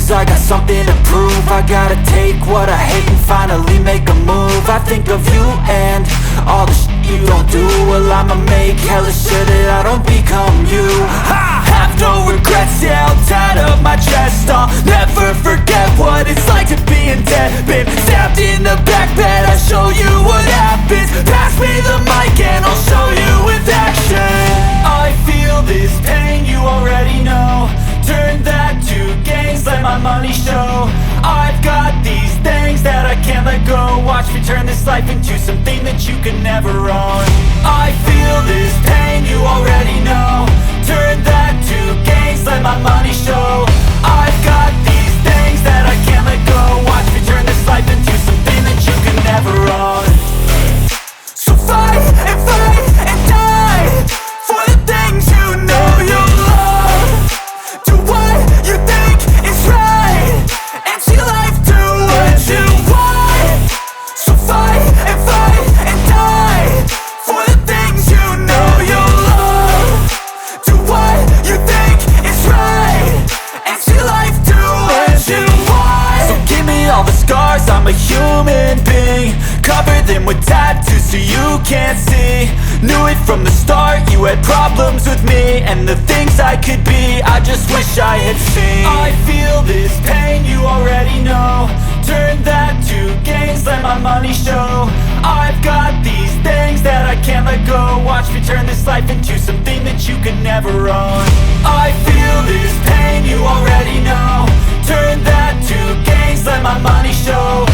cause I got something to prove. I gotta take what I hate and finally make a move. I think of you and all the shit you don't do. Well, I'ma make hella sure that I don't become you. I have no regrets, yeah, I'll tie up my chest. I'll never forget what it's like to be in debt. Been stabbed in the back bed, I'll show you what happens. Pass me the mic and I'll show you with action. I feel this pain, you already know. Turn that to gains, let my money show. I've got these things that I can't let go. Watch me turn this life into something that you can never own. I feel this pain, you already know. Turn that to gains, let my money show. I've got these things that I can't let go. Watch me turn this life into something that you can never own. So fight and die for the things you know you love. Do what you think is right and see life do what you want. So fight and die for the things you know you love. Do what you think is right and see life do what you want. So give me all the scars, I'm a human being. Cover them with tattoos so you can't see. Knew it from the start, you had problems with me and the things I could be, I just wish I had seen. I feel this pain, you already know. Turn that to gains, let my money show. I've got these things that I can't let go. Watch me turn this life into something that you could never own. I feel this pain, you already know. Turn that to gains, let my money show.